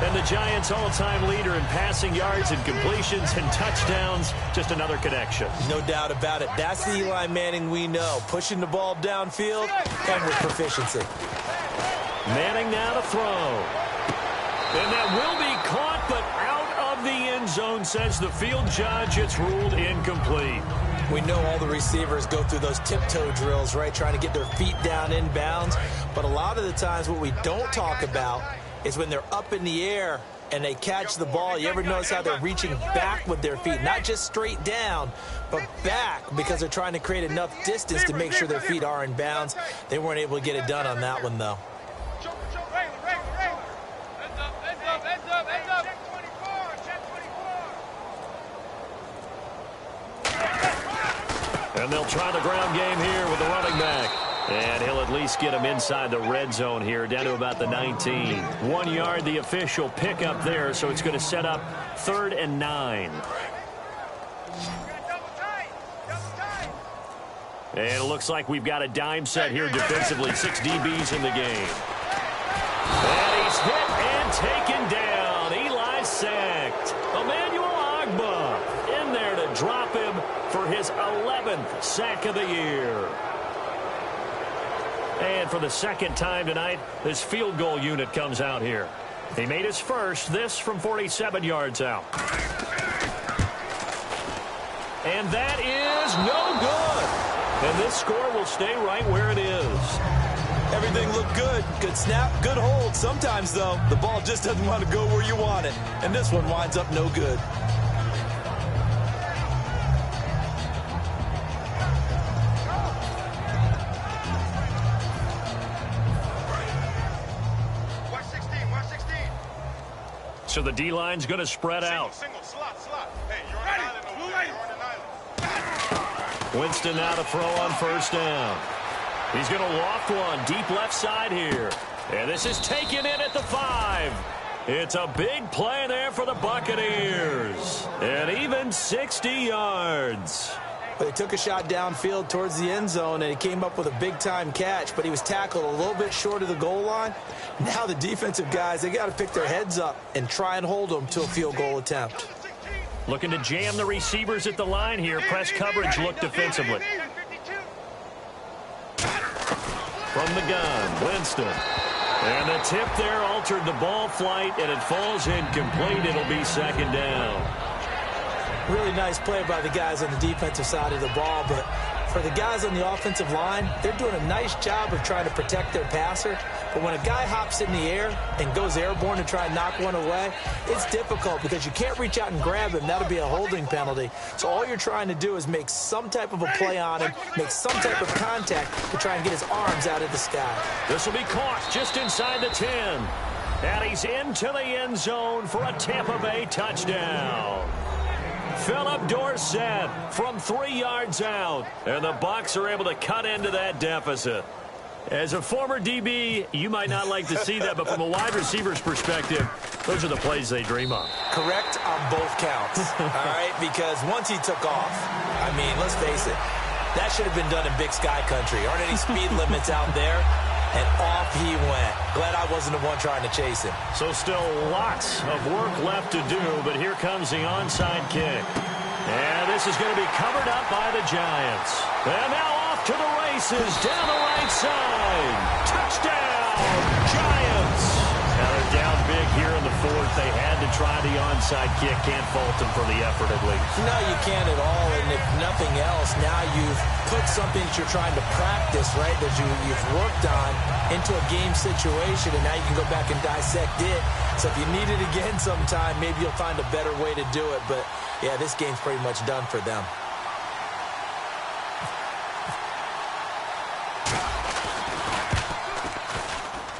And the Giants' all-time leader in passing yards and completions and touchdowns. Just another connection. No doubt about it. That's the Eli Manning we know. Pushing the ball downfield and with proficiency. Manning now to throw. And that will be caught, but out of the end zone, says the field judge. It's ruled incomplete. We know all the receivers go through those tiptoe drills, right, trying to get their feet down inbounds. But a lot of the times what we don't talk about is when they're up in the air and they catch the ball. You ever notice how they're reaching back with their feet? Not just straight down, but back, because they're trying to create enough distance to make sure their feet are in bounds. They weren't able to get it done on that one, though. And they'll try the ground game here with the running back. And he'll at least get him inside the red zone here, down to about the 19. 1 yard, the official pickup there, so it's going to set up 3rd and 9. And it looks like we've got a dime set here defensively. 6 DBs in the game. And he's hit and taken down. Eli sacked. Emmanuel Ogbah in there to drop him for his 11th sack of the year. And for the second time tonight, this field goal unit comes out here. He made his first, this from 47 yards out. And that is no good. And this score will stay right where it is. Everything looked good. Good snap, good hold. Sometimes, though, the ball just doesn't want to go where you want it. And this one winds up no good. So the D-line's going to spread out. Single, slot. Hey, you're on an island over there. You're on an island. Winston now to throw on 1st down. He's going to loft one deep left side here. And this is taken in at the 5. It's a big play there for the Buccaneers. And even 60 yards. But he took a shot downfield towards the end zone, and he came up with a big-time catch, but he was tackled a little bit short of the goal line. Now the defensive guys, they got to pick their heads up and try and hold them to a field goal attempt. Looking to jam the receivers at the line here. Press coverage look defensively. From the gun, Winston. And the tip there altered the ball flight, and it falls incomplete. It'll be 2nd down. Really nice play by the guys on the defensive side of the ball, but for the guys on the offensive line, they're doing a nice job of trying to protect their passer. But when a guy hops in the air and goes airborne to try and knock one away, it's difficult because you can't reach out and grab him. That'll be a holding penalty. So all you're trying to do is make some type of a play on him, make some type of contact to try and get his arms out of the sky. This will be caught just inside the 10. And he's into the end zone for a Tampa Bay touchdown. Philip Dorsett from 3 yards out. And the Bucs are able to cut into that deficit. As a former DB, you might not like to see that, but from a wide receiver's perspective, those are the plays they dream of. Correct on both counts, all right? Because once he took off, I mean, let's face it, that should have been done in Big Sky Country. Aren't any speed limits out there? And off he went. Glad I wasn't the one trying to chase him. So still lots of work left to do, but here comes the onside kick. And this is going to be covered up by the Giants. And now off to the races down the right side. Touchdown, Giants. Now they're down big here in the fourth. They had to try the onside kick. Can't fault them for the effort at least. No, you can't at all. And if nothing else, now you've put something that you're trying to practice, right, that you've worked on into a game situation, and now you can go back and dissect it. So if you need it again sometime, maybe you'll find a better way to do it. But, yeah, this game's pretty much done for them.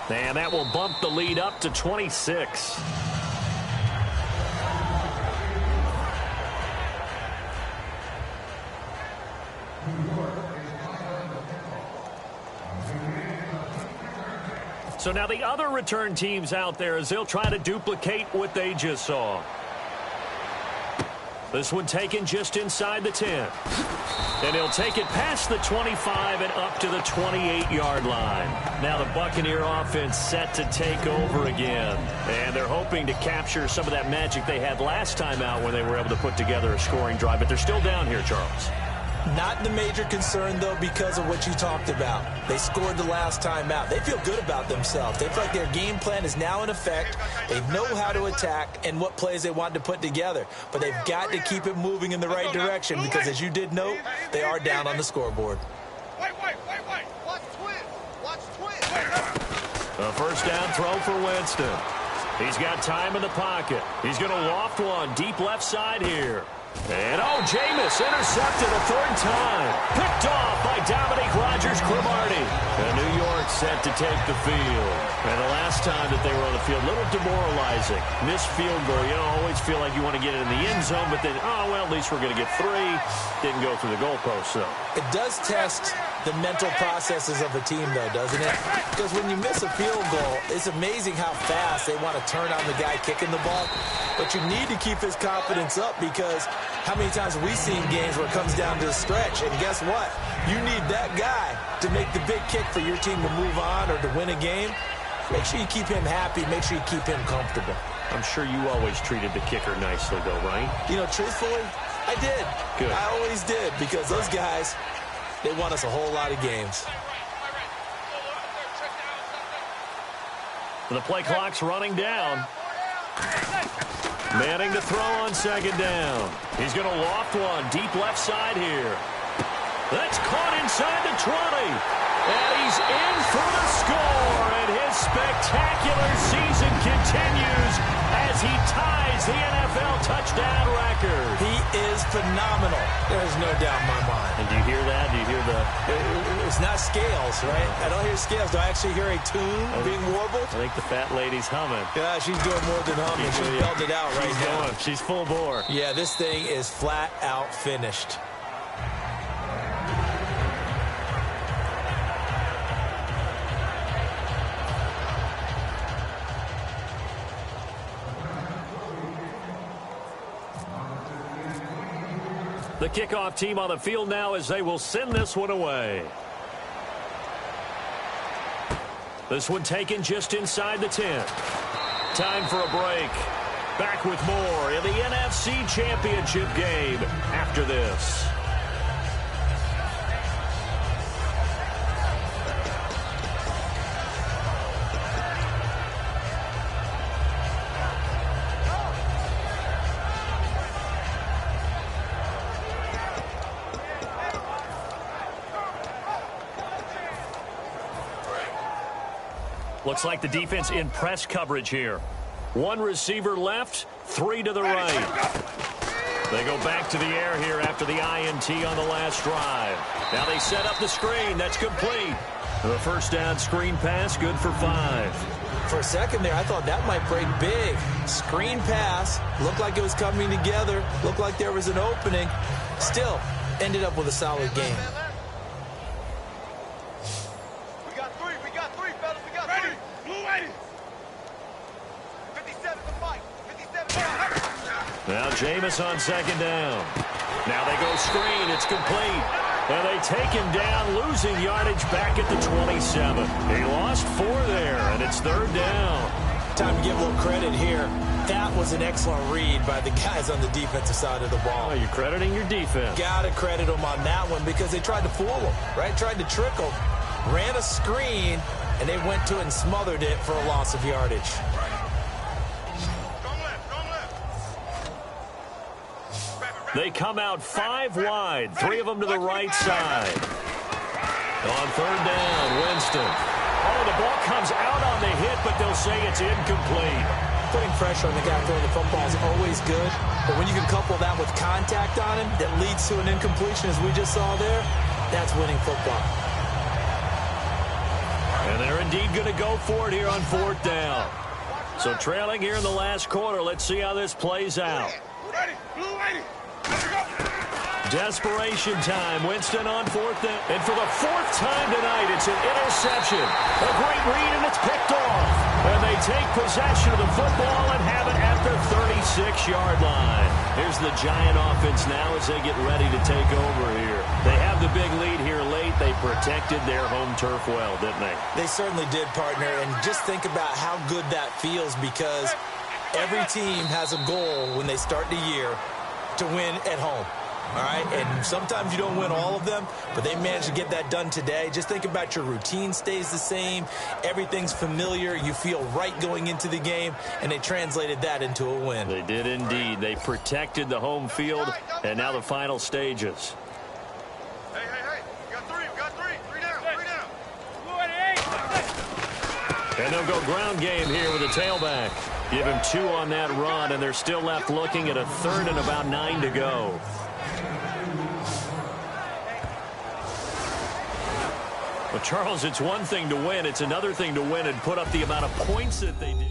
And that will bump the lead up to 26. So now the other return teams out there as they'll try to duplicate what they just saw. This one taken just inside the 10. And he'll take it past the 25 and up to the 28-yard line. Now the Buccaneer offense set to take over again. And they're hoping to capture some of that magic they had last time out when they were able to put together a scoring drive. But they're still down here, Charles. Not the major concern, though, because of what you talked about. They scored the last time out. They feel good about themselves. They feel like their game plan is now in effect. They know how to attack and what plays they want to put together. But they've got to keep it moving in the right direction because, as you did note, they are down on the scoreboard. Wait. Watch twins. A first down throw for Winston. He's got time in the pocket. He's going to loft one deep left side here. And, Jameis intercepted a third time. Picked off by Dominique Rodgers-Cromartie. And New York set to take the field. And the last time that they were on the field, a little demoralizing. Missed field goal. You don't always feel like you want to get it in the end zone, but then, at least we're going to get 3. Didn't go through the goalpost, though. It does test the mental processes of a team, though, doesn't it? Because when you miss a field goal, it's amazing how fast they want to turn on the guy kicking the ball. But you need to keep his confidence up because how many times have we seen games where it comes down to the stretch? And guess what? You need that guy to make the big kick for your team to move on or to win a game. Make sure you keep him happy. Make sure you keep him comfortable. I'm sure you always treated the kicker nicely, though, right? Truthfully, I did. Good. I always did because those guys, they won us a whole lot of games. The play clock's running down. Manning to throw on second down. He's going to loft one deep left side here. That's caught inside the 20. And he's in for the score. And his spectacular season continues as he ties the NFL touchdown record. He is phenomenal. There's no doubt in my mind. And do you hear that? Do you hear the... It's not scales, right? I don't hear scales. Do I actually hear a tune being warbled? I think the fat lady's humming. Yeah, she's doing more than humming. She's belted out right now. She's full bore. Yeah, this thing is flat out finished. The kickoff team on the field now as they will send this one away. This one taken just inside the 10. Time for a break. Back with more in the NFC Championship game after this. Looks like the defense in press coverage here. One receiver left, 3 to the right. They go back to the air here after the INT on the last drive. Now they set up the screen. That's complete. The first down screen pass, good for 5. For a second there, I thought that might break big. Screen pass. Looked like it was coming together. Looked like there was an opening. Still ended up with a solid game. We got three, fellas. We got three. Blue 80. 57 to fight. 57 to Now Jameis on second down. Now they go screen. It's complete. And they take him down, losing yardage back at the 27. He lost 4 there, and it's third down. Time to give a little credit here. That was an excellent read by the guys on the defensive side of the ball. Oh, you're crediting your defense. Got to credit them on that one because they tried to fool them, right? Tried to trick them. Ran a screen, and they went to it and smothered it for a loss of yardage. They come out 5 wide, 3 of them to the right side. On third down, Winston. Oh, the ball comes out on the hit, but they'll say it's incomplete. Putting pressure on the guy throwing the football is always good, but when you can couple that with contact on him that leads to an incompletion, as we just saw there, that's winning football. And they're indeed going to go for it here on fourth down. So trailing here in the last quarter, let's see how this plays out. Ready, blue 80. Desperation time. Winston on fourth down. And for the 4th time tonight, it's an interception. A great read, and it's picked off. And they take possession of the football and have it at the 36-yard line. Here's the Giant offense now as they get ready to take over here. They have the big lead here late. They protected their home turf well, didn't they? They certainly did, partner. And just think about how good that feels because every team has a goal when they start the year to win at home. All right, and sometimes you don't win all of them, but they managed to get that done today. Just think about your routine stays the same. Everything's familiar. You feel right going into the game, and they translated that into a win. They did indeed. They protected the home field, and now the final stages. Hey. We got three. Three down. And they'll go ground game here with a tailback. Give him 2 on that run, and they're still left looking at a 3rd and about 9 to go. Well, Charles, it's one thing to win. It's another thing to win and put up the amount of points that they did.